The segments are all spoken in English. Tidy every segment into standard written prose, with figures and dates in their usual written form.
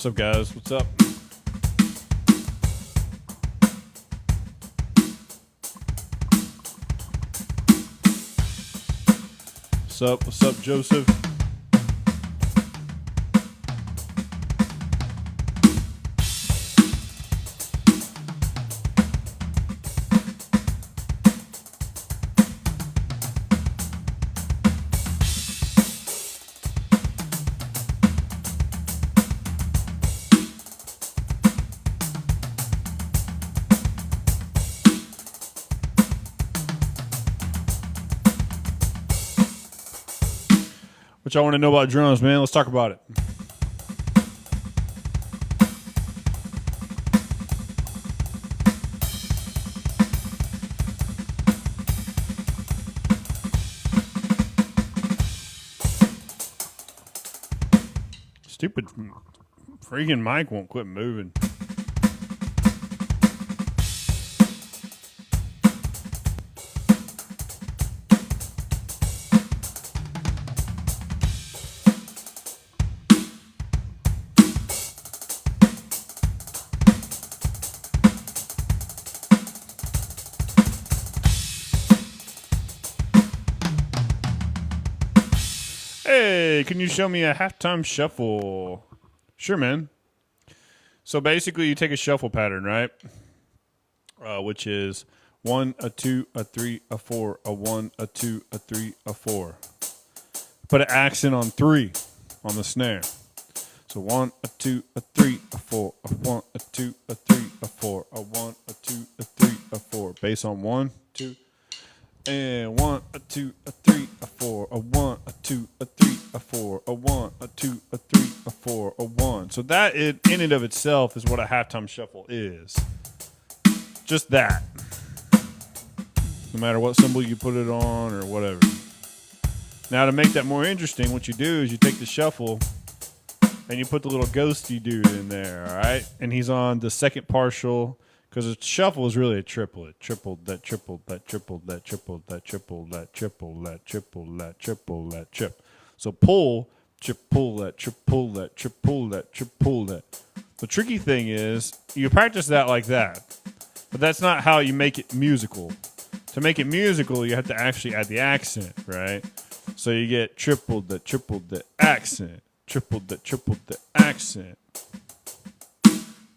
What's up, guys? What's up? What's up? What's up, Joseph? What y'all want to know about drums, man? Let's talk about it. Stupid freaking mic won't quit moving. Hey, can you show me a halftime shuffle? Sure, man. So basically, you take a shuffle pattern, right? Which is 1, a 2, a 3, a 4, a 1, a 2, a 3, a 4. Put an accent on 3 on the snare. So 1, a 2, a 3, a 4, a 1, a 2, a 3, a 4, a 1, a 2, a 3, a 4. Bass on 1, 2, and 1, a 2, a 3, a 4, a 1, a 2, a 3, a 4, a 1, a 2, a 3, a 4, a 1. So that in and of itself is what a halftime shuffle is. Just that. No matter what symbol you put it on or whatever. Now to make that more interesting, what you do is you take the shuffle and you put the little ghosty dude in there, all right? And he's on the second partial. Because a shuffle is really a triplet. Tripled, that tripled, that tripled, that tripled, that tripled, that tripled, that tripled, that tripled, that trip. So pull, trip, pull that, trip, pull that, trip, pull that, trip, pull that. The tricky thing is you practice that like that. But that's not how you make it musical. To make it musical, you have to actually add the accent, right? So you get tripled, that tripled, the accent. Tripled, that tripled, the accent.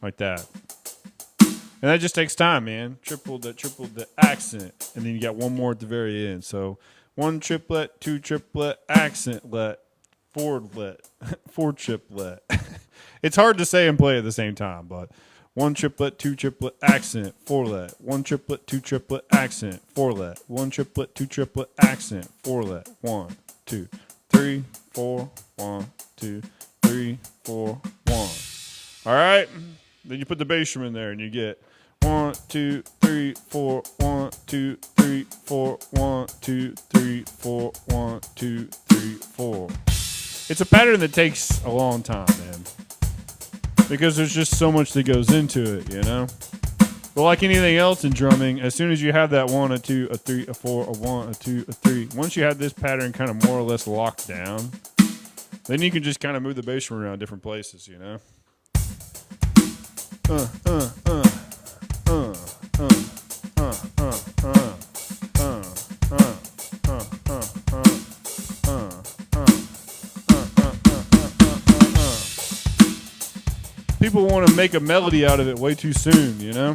Like that. And that just takes time, man. Tripled the accent. And then you got one more at the very end. So 1 triplet, 2 triplet, accent let, 4 let, 4 triplet. It's hard to say and play at the same time, but 1 triplet, 2 triplet, accent, 4 let. 1 triplet, 2 triplet, accent, 4 let. 1 triplet, 2 triplet, accent, 4 let. 1, 2, 3, 4, 1, 2, 3, 4, 1. All right? Then you put the bass drum in there and you get 1, 2, 3, 4, 1, 2, 3, 4, 1, 2, 3, 4, 1, 2, 3, 4. It's a pattern that takes a long time, man. Because there's just so much that goes into it, you know? But like anything else in drumming, as soon as you have that 1, a 2, a 3, a 4, a 1, a 2, a 3, once you have this pattern kind of more or less locked down, then you can just kind of move the bass drum around different places, you know? People want to make a melody out of it way too soon, you know?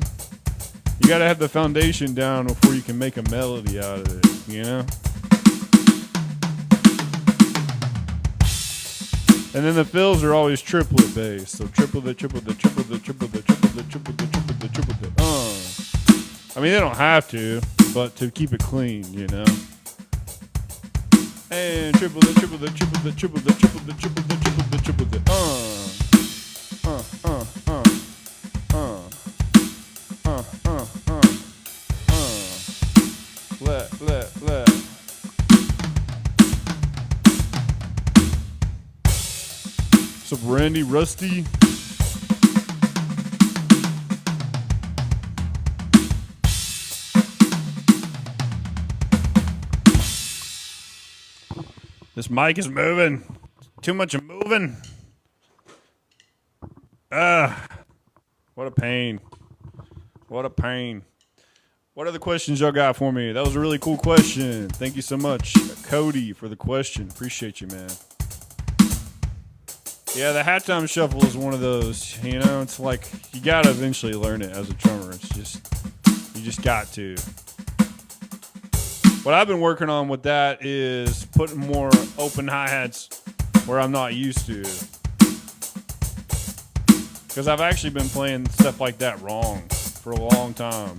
You got to have the foundation down before you can make a melody out of it, you know? And then the fills are always triplet bass. So triple the triple the triple the triple the triple the triple the triple the triple the I mean they don't have to, but to keep it clean, you know. And triple the triple the triple the triple the triple the triple the triple the triple the let. What's up, Randy Rusty? This mic is moving. Too much moving. What a pain. What a pain. What other questions y'all got for me? That was a really cool question. Thank you so much, Cody, for the question. Appreciate you, man. Yeah, the halftime shuffle is one of those, you know, it's like you got to eventually learn it as a drummer. It's just, you just got to. What I've been working on with that is putting more open hi-hats where I'm not used to. Because I've actually been playing stuff like that wrong for a long time.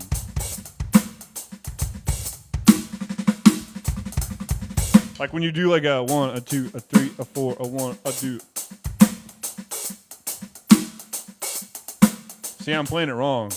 Like when you do like a 1, a 2, a 3, a 4, a 1, a 2. See, I'm playing it wrong.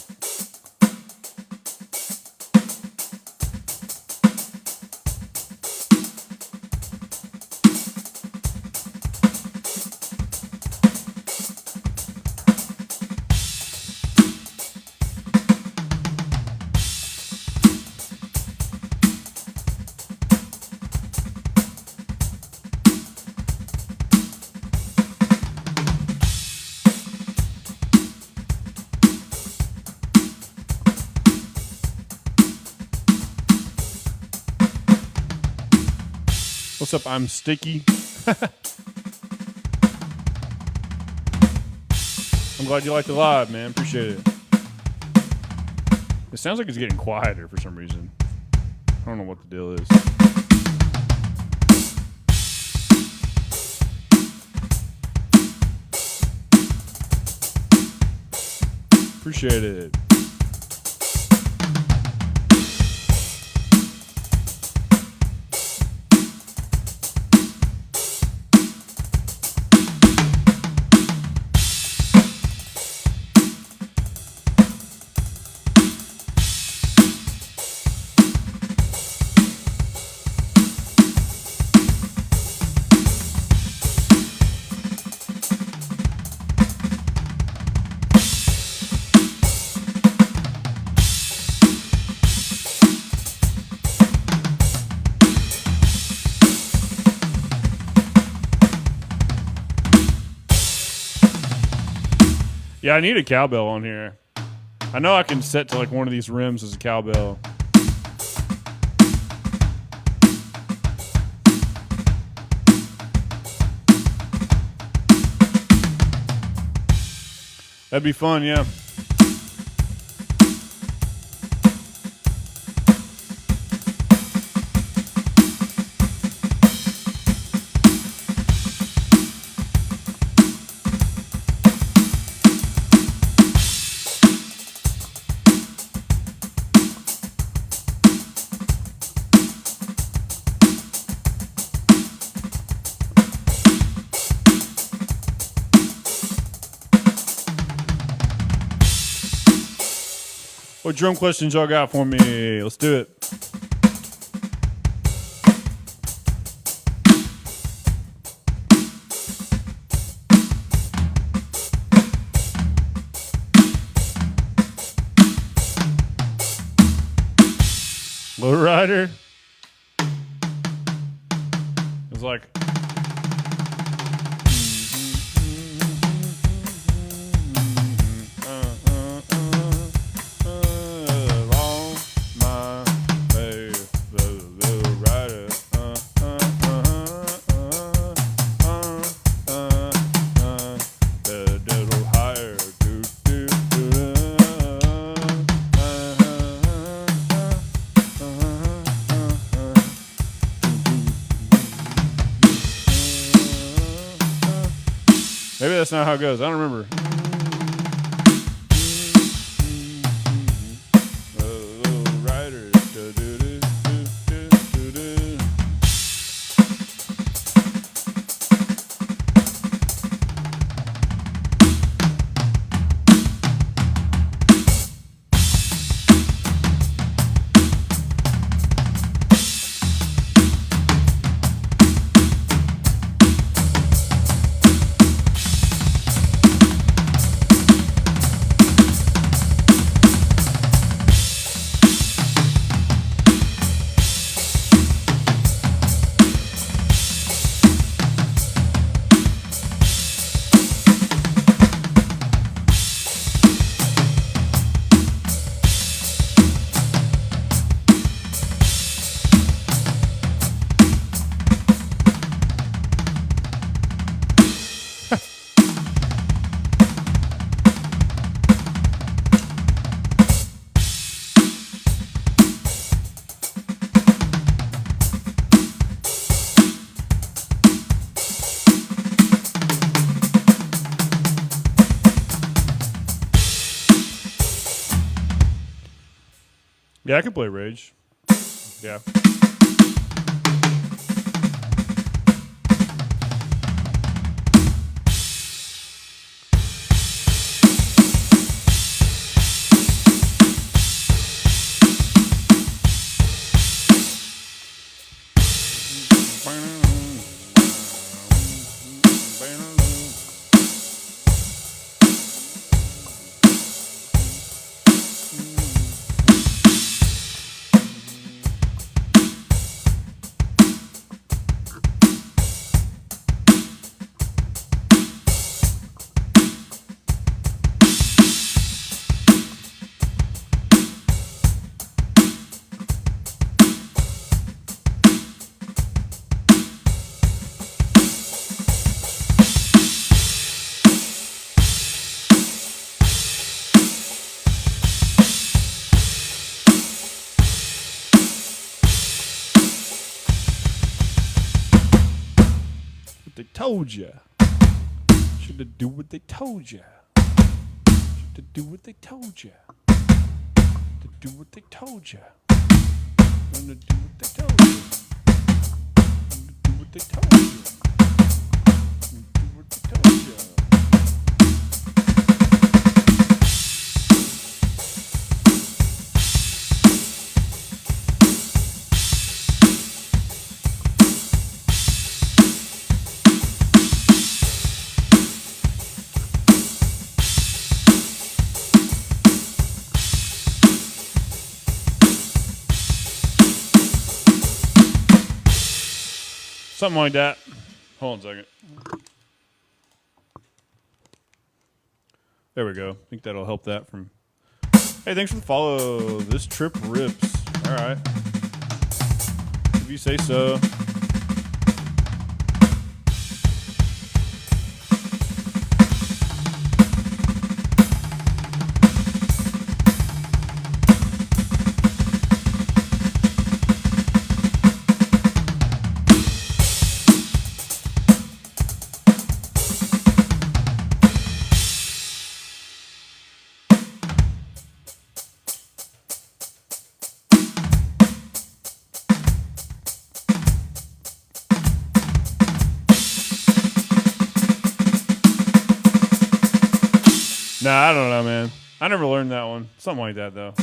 What's up? I'm Sticky. I'm glad you liked the live, man. Appreciate it. It sounds like it's getting quieter for some reason. I don't know what the deal is. Appreciate it. Yeah, I need a cowbell on here. I know I can set to like one of these rims as a cowbell. That'd be fun, yeah. What drum questions y'all got for me? Let's do it. Lowrider. It's like maybe that's not how it goes. I don't remember. Yeah, I can play Rage. Yeah. They told ya. Should have do what they told ya. Should have do what they told ya. To do what they told ya. Gonna do what they told ya. Gonna do what they told ya. Gonna do what they told ya. Something like that. Hold on a second. There we go. I think that'll help that from. Hey, thanks for the follow. This trip rips. All right. If you say so. Nah, I don't know, man. I never learned that one. Something like that, though.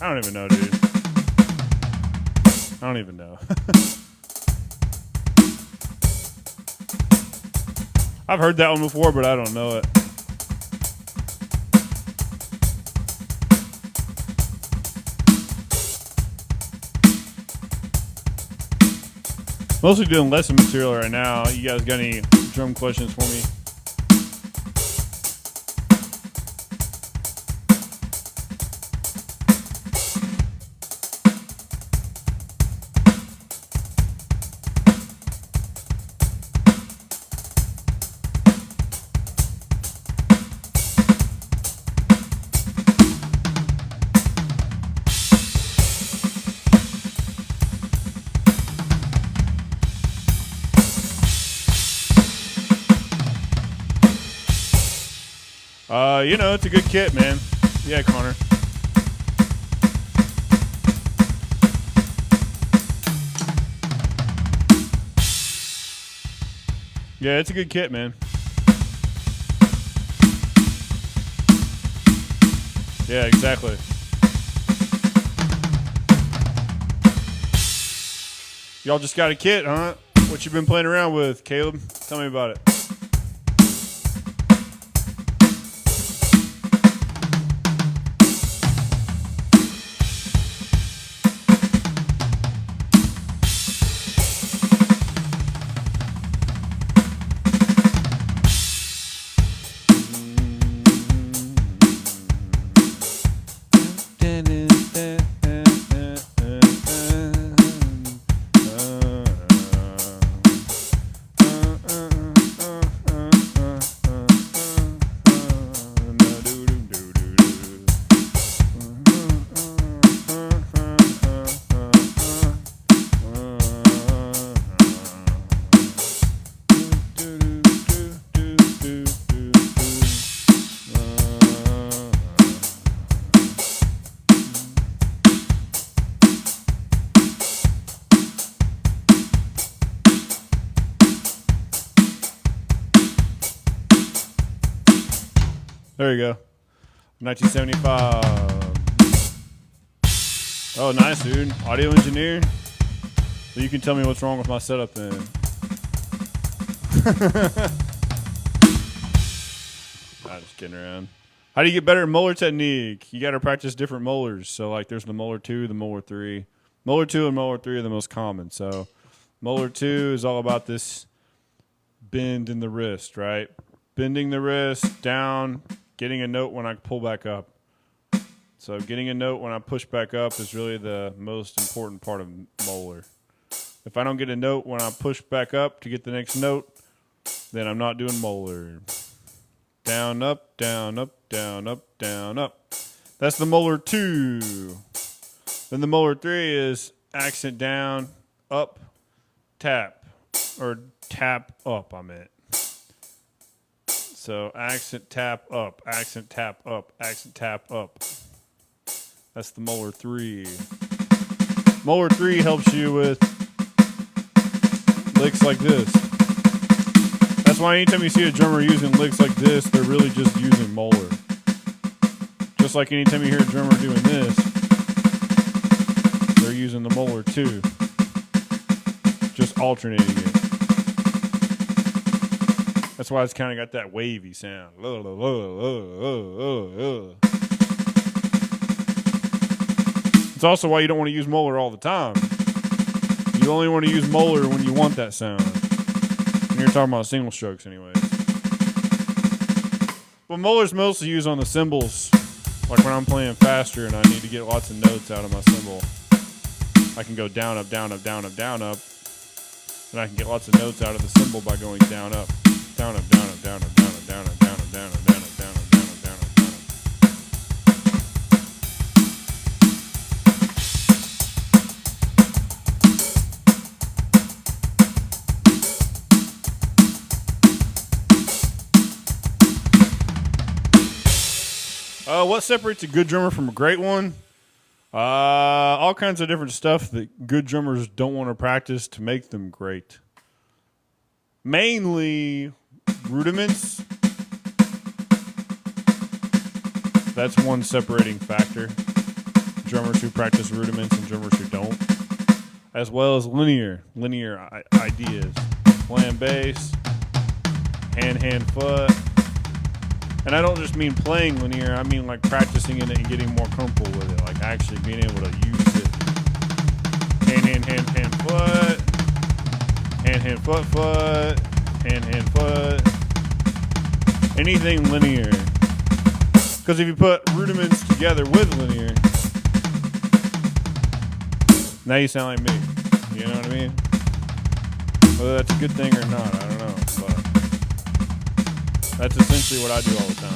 I don't even know, dude. I don't even know. I've heard that one before, but I don't know it. Mostly doing lesson material right now. You guys got any drum questions for me? You know, it's a good kit, man. Yeah, Connor. Yeah, it's a good kit, man. Yeah, exactly. Y'all just got a kit, huh? What you been playing around with, Caleb? Tell me about it. There you go. 1975. Oh, nice, dude. Audio engineer. So you can tell me what's wrong with my setup then. I'm just kidding around. How do you get better at molar technique? You got to practice different molars. So, like, there's the molar 2, the molar 3. Molar 2 and molar 3 are the most common. So, molar 2 is all about this bend in the wrist, right? Bending the wrist down, getting a note when I pull back up. So, getting a note when I push back up is really the most important part of molar. If I don't get a note when I push back up to get the next note, then I'm not doing molar. Down, up, down, up, down, up, down, up. That's the molar 2. Then the molar 3 is accent down, up, tap. Or tap up, I meant. So accent tap up, accent tap up, accent tap up. That's the molar 3. Molar 3 helps you with licks like this. That's why anytime you see a drummer using licks like this, they're really just using molar. Just like anytime you hear a drummer doing this, they're using the molar too. Just alternating it. That's why it's kind of got that wavy sound. It's also why you don't want to use molar all the time. You only want to use molar when you want that sound. And you're talking about single strokes anyways. But molar's mostly used on the cymbals. Like when I'm playing faster and I need to get lots of notes out of my cymbal. I can go down, up, down, up, down, up, down, up. And I can get lots of notes out of the cymbal by going down, up. Down, up, down, up, down, up, down, up, down, up, down, up, down, up, down, up, down, up, down, up, down, up, down, up, down, up. What separates a good drummer from a great one? All kinds of different stuff that good drummers don't want to practice to make them great. Mainly rudiments. That's one separating factor. Drummers who practice rudiments and drummers who don't. As well as linear ideas. Playing bass, hand, foot. And I don't just mean playing linear, I mean like practicing in it and getting more comfortable with it. Like actually being able to use it. Hand, foot. Hand, foot, foot. Hand, foot. Anything linear. Because if you put rudiments together with linear, now you sound like me. You know what I mean? Whether that's a good thing or not, I don't know. But that's essentially what I do all the time.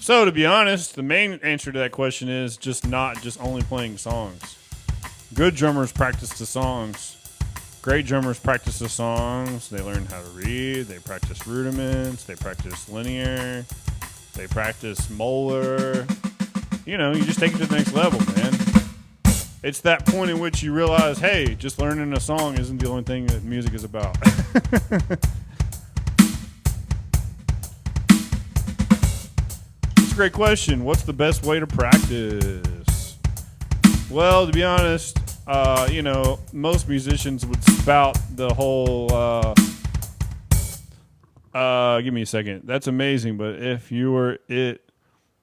So, to be honest, the main answer to that question is just not just only playing songs. Good drummers practice the songs. Great drummers practice the songs. They learn how to read. They practice rudiments. They practice linear. They practice molar. You know, you just take it to the next level, man. It's that point in which you realize, hey, just learning a song isn't the only thing that music is about. It's a great question. What's the best way to practice? Well, to be honest, most musicians would spout the whole, give me a second. That's amazing, but if you were it,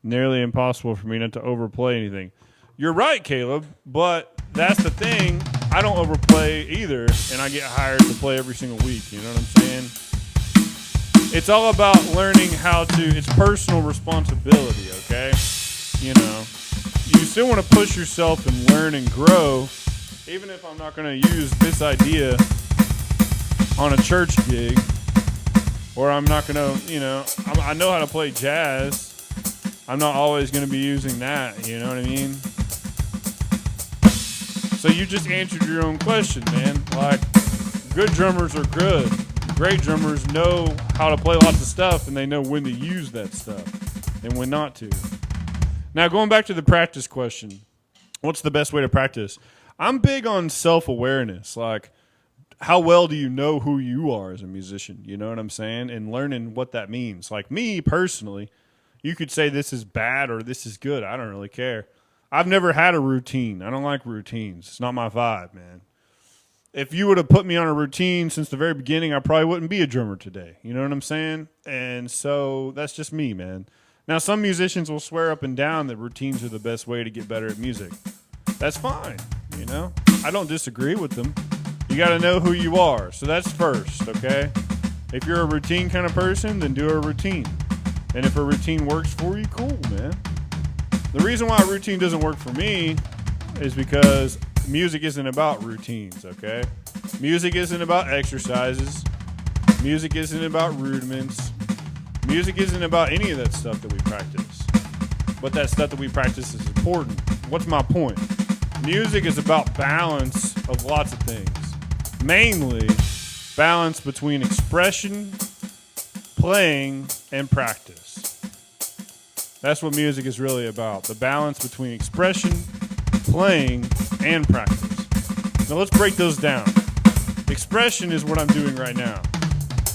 nearly impossible for me not to overplay anything. You're right, Caleb, but that's the thing. I don't overplay either, and I get hired to play every single week. You know what I'm saying? It's all about learning how to, it's personal responsibility, okay? You know, you still want to push yourself and learn and grow, even if I'm not going to use this idea on a church gig, or I'm not going to, I know how to play jazz. I'm not always going to be using that, you know what I mean? So you just answered your own question, man. Like, good drummers are good. great drummers know how to play lots of stuff, and they know when to use that stuff and when not to. Now, going back to the practice question, what's the best way to practice? I'm big on self-awareness. Like, how well do you know who you are as a musician? You know what I'm saying? And learning what that means. Like me personally, you could say this is bad or this is good. I don't really care. I've never had a routine. I don't like routines. It's not my vibe, man. If you would have put me on a routine since the very beginning, I probably wouldn't be a drummer today. You know what I'm saying? And so that's just me, man. Now, some musicians will swear up and down that routines are the best way to get better at music. That's fine, you know? I don't disagree with them. You got to know who you are. So that's first, okay? If you're a routine kind of person, then do a routine. And if a routine works for you, cool, man. The reason why a routine doesn't work for me is because music isn't about routines, okay? Music isn't about exercises. Music isn't about rudiments. Music isn't about any of that stuff that we practice. But that stuff that we practice is important. What's my point? Music is about balance of lots of things. Mainly balance between expression, playing, and practice. That's what music is really about. The balance between expression, playing, and practice. Now let's break those down. Expression is what I'm doing right now.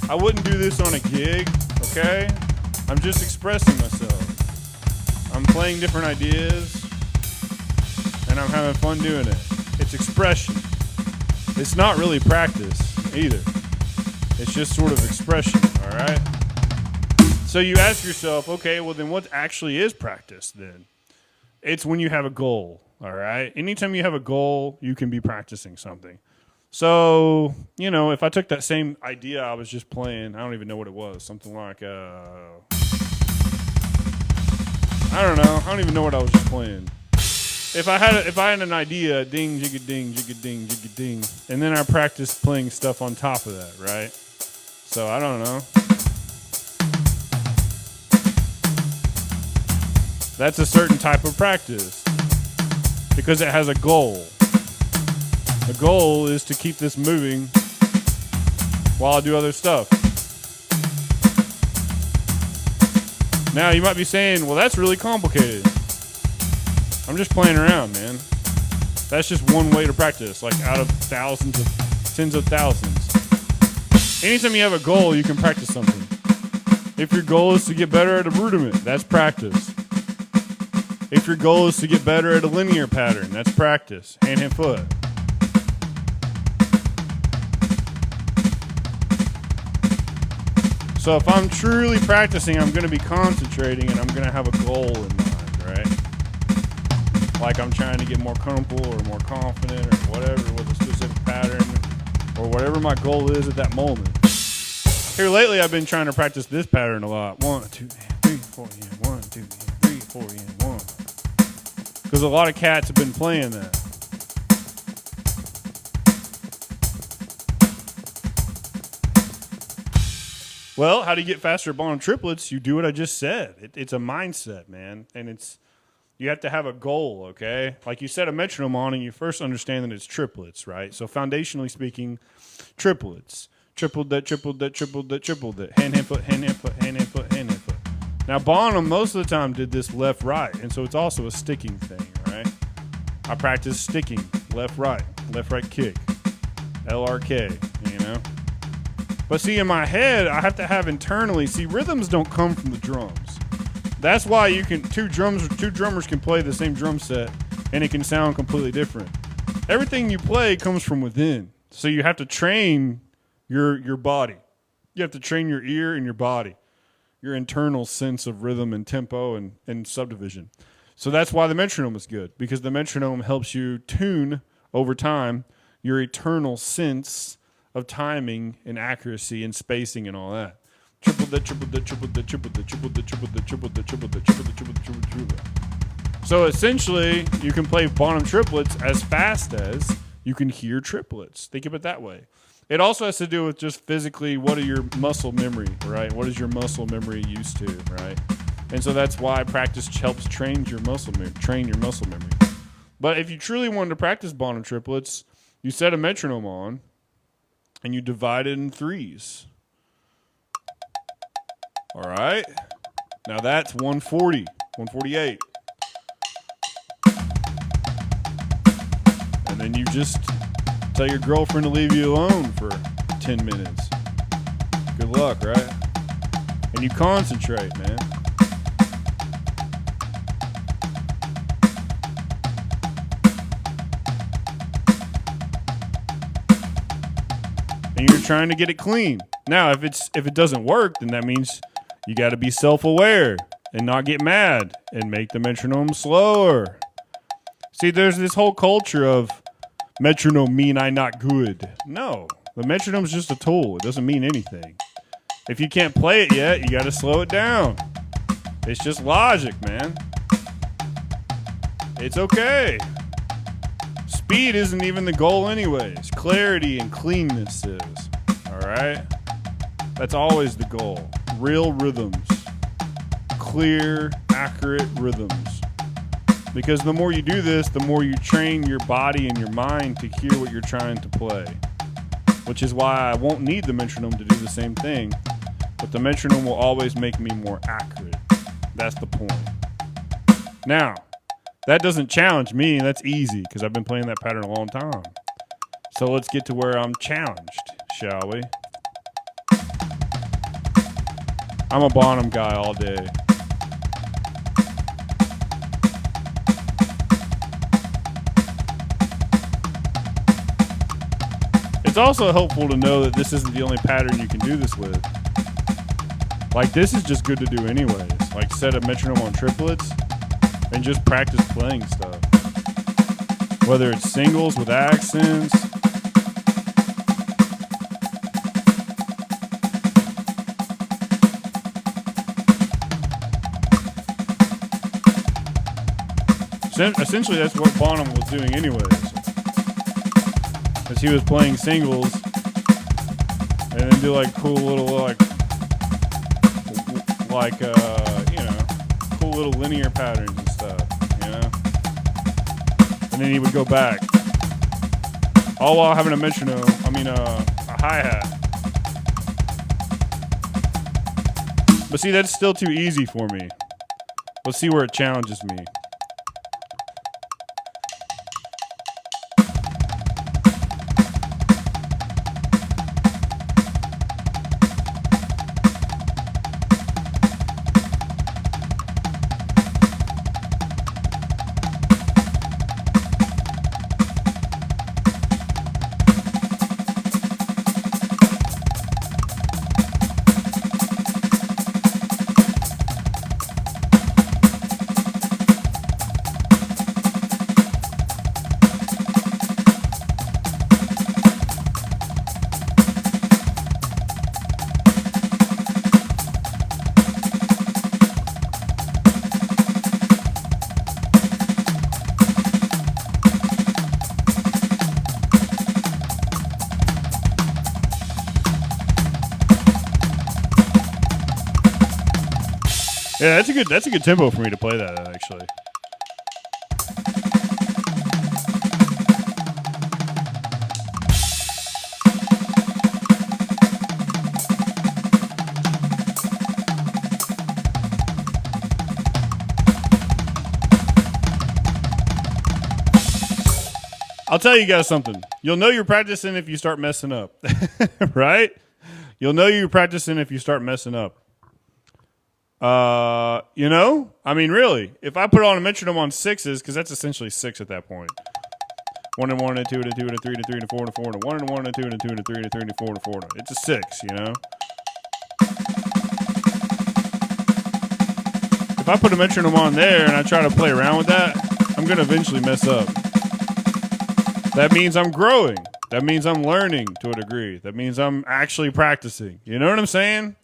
I wouldn't do this on a gig, okay? I'm just expressing myself. I'm playing different ideas, and I'm having fun doing it. It's expression. It's not really practice either. It's just sort of expression, all right? So you ask yourself, okay, well then what actually is practice then? It's when you have a goal, all right? Anytime you have a goal, you can be practicing something. So, you know, if I took that same idea I was just playing, I don't even know what it was, something like, I don't even know what I was just playing. If I had an idea, ding, jigga ding, jigga ding, jigga ding, and then I practiced playing stuff on top of that, right? So I don't know. That's a certain type of practice because it has a goal. The goal is to keep this moving while I do other stuff. Now you might be saying, well, that's really complicated. I'm just playing around, man. That's just one way to practice, like out of thousands of, tens of thousands. Anytime you have a goal, you can practice something. If your goal is to get better at a rudiment, that's practice. If your goal is to get better at a linear pattern, that's practice. Hand, hand, foot. So if I'm truly practicing, I'm going to be concentrating and I'm going to have a goal in mind, right? Like I'm trying to get more comfortable or more confident or whatever with a specific pattern or whatever my goal is at that moment. Here lately, I've been trying to practice this pattern a lot. 1, 2, 3, 4, yeah. 1, 2, 3, 4, yeah. 1. Because a lot of cats have been playing that. Well, how do you get faster at bottom triplets? You do what I just said. It's a mindset, man. And you have to have a goal, okay? Like you set a metronome on and you first understand that it's triplets, right? So foundationally speaking, triplets. Tripled that, tripled that, tripled that, tripled that. Hand, hand, foot, hand, hand, foot, hand, hand, foot, hand, hand, foot. Now, Bonham most of the time did this left, right. And so it's also a sticking thing, right? I practice sticking, left, right kick, LRK, you know? But see, in my head, I have to have internally. See, rhythms don't come from the drums. That's why you can two drummers can play the same drum set, and it can sound completely different. Everything you play comes from within. So you have to train your body. You have to train your ear and your body, your internal sense of rhythm and tempo and subdivision. So that's why the metronome is good, because the metronome helps you tune over time your eternal sense of timing and accuracy and spacing and all that. Triple the, triple the, triple the, triple the, triple the, triple the, triple the, triple the, triple the, triple the, triple the, triple the. So essentially, you can play bottom triplets as fast as you can hear triplets. Think of it that way. It also has to do with just physically, what are your muscle memory, right? What is your muscle memory used to, right? And so that's why practice helps train your muscle memory. But if you truly wanted to practice bottom triplets, you set a metronome on, and you divide it in threes. All right. Now that's 140, 148. And then you just tell your girlfriend to leave you alone for 10 minutes. Good luck, right? And you concentrate, man. And you're trying to get it clean. Now, if it doesn't work, then that means you got to be self-aware and not get mad and make the metronome slower. See, there's this whole culture of metronome mean I not good. No, the metronome's just a tool. It doesn't mean anything. If you can't play it yet, you got to slow it down. It's just logic, man. It's okay. Speed isn't even the goal anyways. Clarity and cleanness is. All right? That's always the goal. Real rhythms. Clear, accurate rhythms. Because the more you do this, the more you train your body and your mind to hear what you're trying to play. Which is why I won't need the metronome to do the same thing. But the metronome will always make me more accurate. That's the point. Now, that doesn't challenge me. That's easy because I've been playing that pattern a long time. So let's get to where I'm challenged, shall we? I'm a Bonham guy all day. It's also helpful to know that this isn't the only pattern you can do this with. Like, this is just good to do anyways. Like, set a metronome on triplets and just practice playing stuff. Whether it's singles with accents. Essentially, that's what Bonham was doing anyways. As he was playing singles and then do like cool little cool little linear patterns and stuff, you know? And then he would go back. All while having a metronome, a hi-hat. But see, that's still too easy for me. Let's see where it challenges me. Yeah, that's a good tempo for me to play that at, actually. I'll tell you guys something. You'll know you're practicing if you start messing up. Right? You'll know you're practicing if you start messing up. Really, if I put on a metronome on sixes, because that's essentially six at that point. 1 and 1 and 2 and 2 and 3 and 3 and 4 and 4 and 1 and 1 and 2 and 2 and 3 and 3 and 4 and 4. It's a 6, you know? If I put a metronome on there and I try to play around with that, I'm going to eventually mess up. That means I'm growing. That means I'm learning to a degree. That means I'm actually practicing. You know what I'm saying?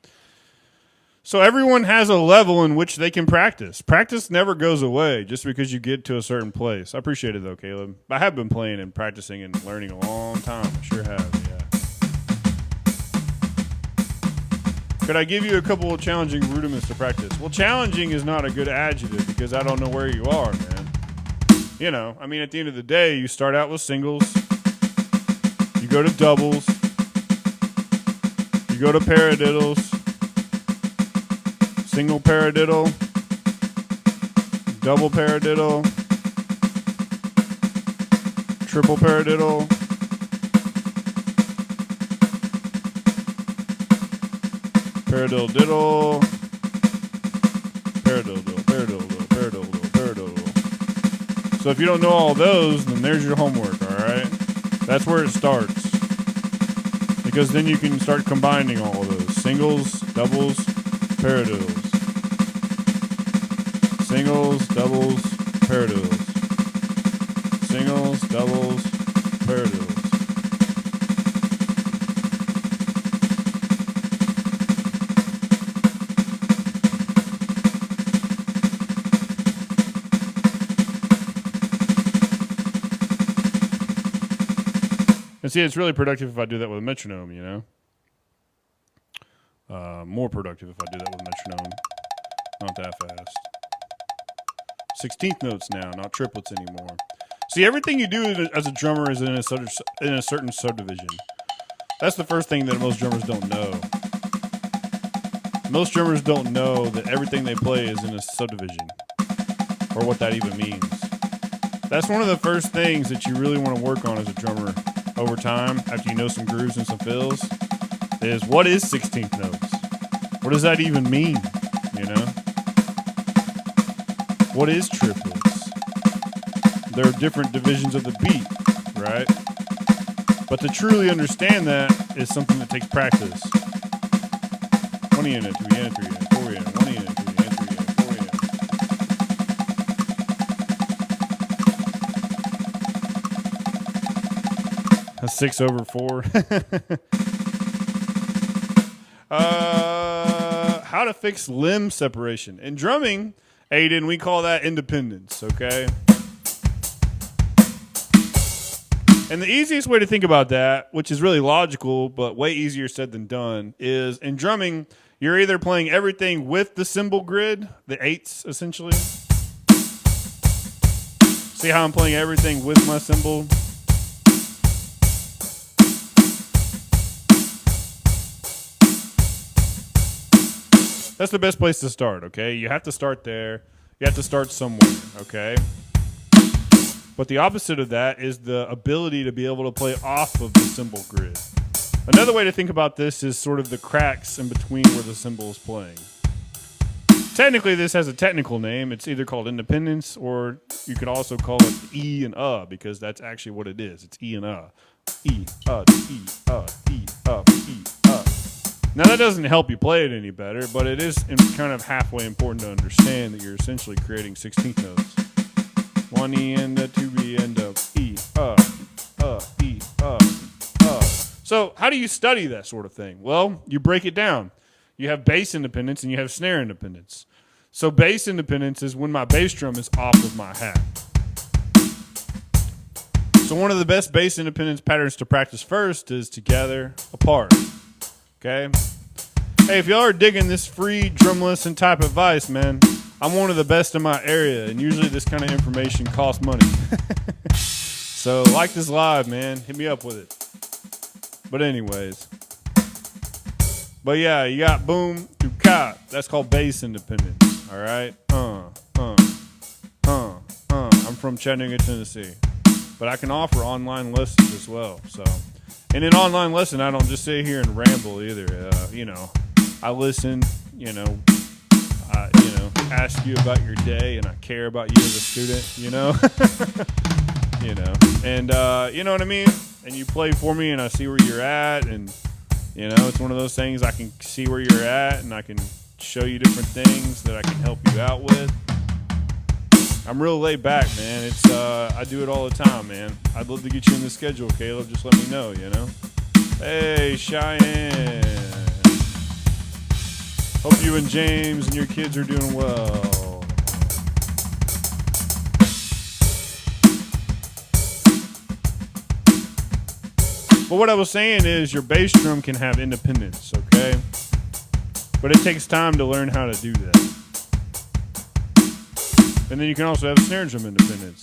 So everyone has a level in which they can practice. Practice never goes away just because you get to a certain place. I appreciate it, though, Caleb. I have been playing and practicing and learning a long time. I sure have, yeah. Could I give you a couple of challenging rudiments to practice? Well, challenging is not a good adjective because I don't know where you are, man. You know, at the end of the day, you start out with singles. You go to doubles. You go to paradiddles. single paradiddle, double paradiddle, triple paradiddle, paradiddle diddle, paradiddle diddle, paradiddle diddle, paradiddle diddle, paradiddle diddle. So if you don't know all those, then there's your homework, all right? That's where it starts. Because then you can start combining all of those. Singles, doubles, paradiddles. Singles, doubles, paradiddles. Singles, doubles, paradiddles. And see, it's really productive if I do that with a metronome, you know? More productive if I do that with a metronome. Not that fast. 16th notes now, not triplets anymore. See, everything you do as a drummer is in a certain subdivision. That's the first thing that most drummers don't know. Most drummers don't know that everything they play is in a subdivision, or what that even means. That's one of the first things that you really want to work on as a drummer over time, after you know some grooves and some fills, is what is 16th notes? What does that even mean, you know? What is triplets? There are different divisions of the beat, right? But to truly understand that is something that takes practice. 1 unit, 2 unit, 3 unit, 4 unit, 1 unit, 2 unit, 3 unit, 4 unit. A 6/4. How to fix limb separation. In drumming, Aiden, we call that independence, okay? And the easiest way to think about that, which is really logical, but way easier said than done, is in drumming, you're either playing everything with the cymbal grid, the eights, essentially. See how I'm playing everything with my cymbal? That's the best place to start, okay? You have to start there. You have to start somewhere, okay? But the opposite of that is the ability to be able to play off of the cymbal grid. Another way to think about this is sort of the cracks in between where the cymbal is playing. Technically, this has a technical name. It's either called independence, or you could also call it E and because that's actually what it is. It's E and E, E, E, E, Now, that doesn't help you play it any better, but it is kind of halfway important to understand that you're essentially creating 16th notes. 1 E and a 2 B and a E, E, So how do you study that sort of thing? Well, you break it down. You have bass independence and you have snare independence. So bass independence is when my bass drum is off of my hat. So one of the best bass independence patterns to practice first is together, apart. Okay? Hey, if y'all are digging this free drum lesson type advice, man, I'm one of the best in my area, and usually this kind of information costs money. So like this live, man. Hit me up with it. But anyways. But yeah, you got boom, to cut. That's called bass independence. All right? I'm from Chattanooga, Tennessee. But I can offer online lessons as well, so... And in online lesson, I don't just sit here and ramble either. I listen, ask you about your day, and I care about you as a student, and you know what I mean? And you play for me, and I see where you're at, and, it's one of those things I can see where you're at, and I can show you different things that I can help you out with. I'm real laid back, man. I do it all the time, man. I'd love to get you in the schedule, Caleb. Just let me know, Hey, Cheyenne. Hope you and James and your kids are doing well. But what I was saying is your bass drum can have independence, okay? But it takes time to learn how to do that. And then you can also have snare drum independence.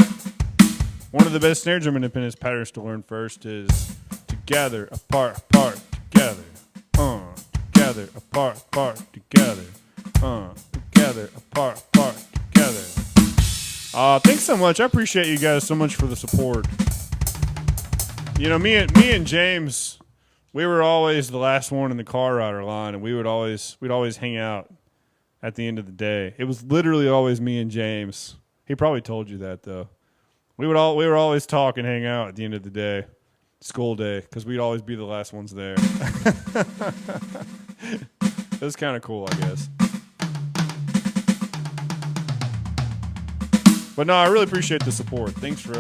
One of the best snare drum independence patterns to learn first is together, apart, together. Together, apart, together. part together. Thanks so much. I appreciate you guys so much for the support. You know, me and James, we were always the last one in the car rider line, and we'd always hang out at the end of the day. It was literally always me and James. He probably told you that though. We were always talk and hang out at the end of the day, school day, because we'd always be the last ones there. It was kind of cool, I guess. But no, I really appreciate the support. Thanks for.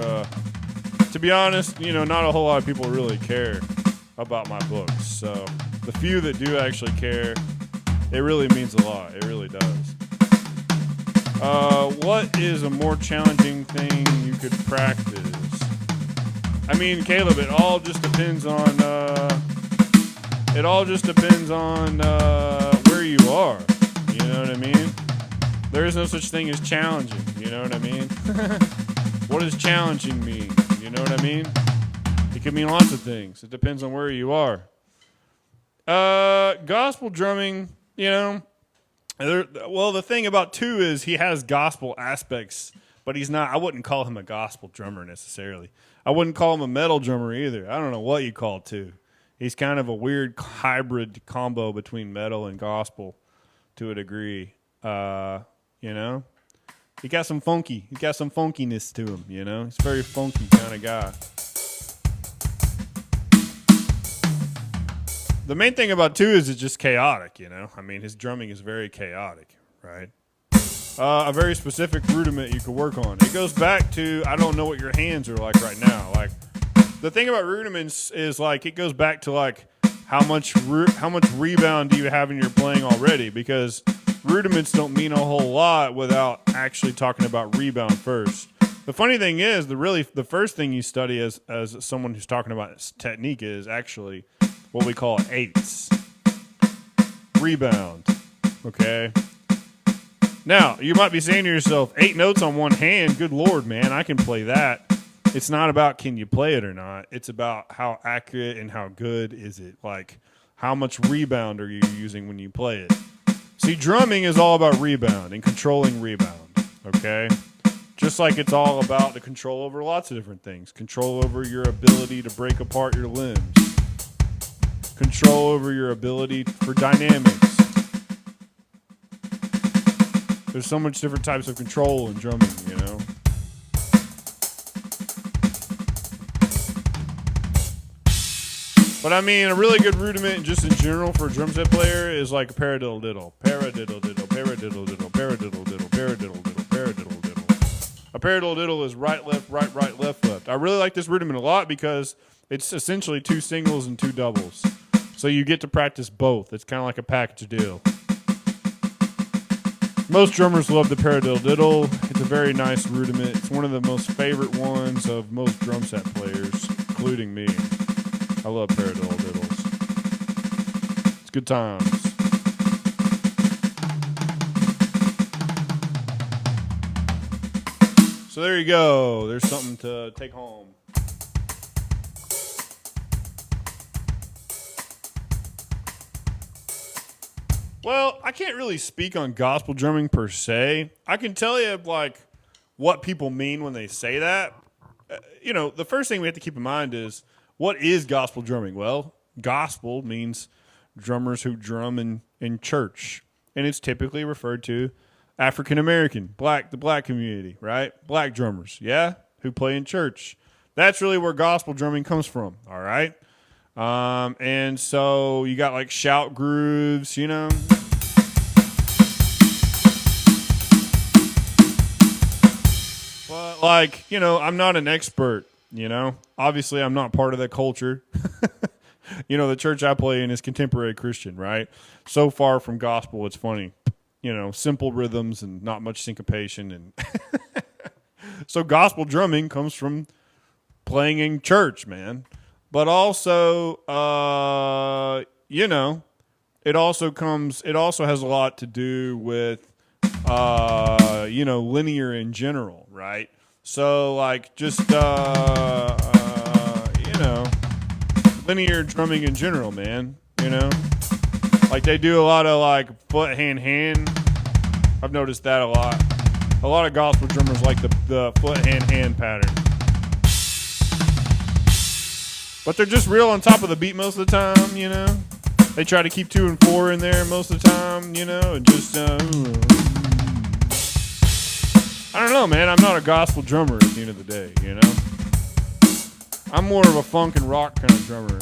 To be honest, you know, not a whole lot of people really care about my books. So the few that do actually care, it really means a lot. It really does. What is a more challenging thing you could practice? I mean, Caleb, it all just depends on. Where you are. You know what I mean? There is no such thing as challenging. You know what I mean? What does challenging mean? You know what I mean? It can mean lots of things. It depends on where you are. Gospel drumming, you know. Well, the thing about two is he has gospel aspects, but he's not. I wouldn't call him a gospel drummer necessarily. I wouldn't call him a metal drummer either. I don't know what you call two. He's kind of a weird hybrid combo between metal and gospel to a degree. You know, he got some funkiness to him. You know, he's a very funky kind of guy. The main thing about two is it's just chaotic, you know? I mean, his drumming is very chaotic, right? A very specific rudiment you could work on. It goes back to, I don't know what your hands are like right now. Like, the thing about rudiments is, like, it goes back to, like, how much rebound do you have in your playing already? Because rudiments don't mean a whole lot without actually talking about rebound first. The funny thing is, the first thing you study as someone who's talking about technique is actually what we call eights. Rebound. Okay? Now, you might be saying to yourself, 8 notes on one hand, good Lord, man, I can play that. It's not about can you play it or not. It's about how accurate and how good is it. Like, how much rebound are you using when you play it? See, drumming is all about rebound and controlling rebound. Okay? Just like it's all about the control over lots of different things. Control over your ability to break apart your limbs. Control over your ability for dynamics. There's so much different types of control in drumming, you know. But I mean, a really good rudiment just in general for a drum set player is like a paradiddle diddle. Paradiddle diddle, paradiddle diddle, paradiddle diddle, paradiddle diddle, paradiddle diddle. A paradiddle diddle is right, left, right, right, left, left. I really like this rudiment a lot because it's essentially 2 singles and 2 doubles. So you get to practice both. It's kind of like a package deal. Most drummers love the paradiddle diddle. It's a very nice rudiment. It's one of the most favorite ones of most drum set players, including me. I love paradiddle diddles. It's good times. So there you go. There's something to take home. Well, I can't really speak on gospel drumming per se. I can tell you, like, what people mean when they say that. You know, the first thing we have to keep in mind is, what is gospel drumming? Well, gospel means drummers who drum in church. And it's typically referred to African American, the black community, right? Black drummers, yeah, who play in church. That's really where gospel drumming comes from, all right? And so you got like shout grooves, you know. But like, you know, I'm not an expert, you know. Obviously, I'm not part of that culture. You know, the church I play in is contemporary Christian, right? So far from gospel, it's funny. You know, simple rhythms and not much syncopation. And so gospel drumming comes from playing in church, man. But also, you know, it also has a lot to do with, you know, linear in general, right? So, like, just, you know, linear drumming in general, man, you know? Like, they do a lot of, like, foot, hand, I've noticed that a lot. A lot of gospel drummers like the foot hand pattern. But they're just real on top of the beat most of the time, you know? They try to keep 2 and 4 in there most of the time, you know, and just, I don't know, man. I'm not a gospel drummer at the end of the day, you know? I'm more of a funk and rock kind of drummer.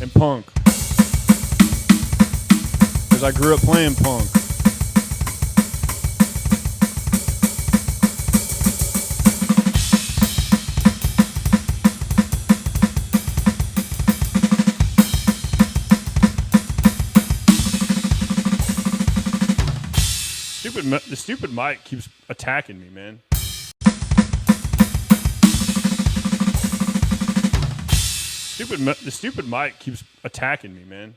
And punk. Because I grew up playing punk. The stupid mic keeps attacking me, man. The stupid mic keeps attacking me, man.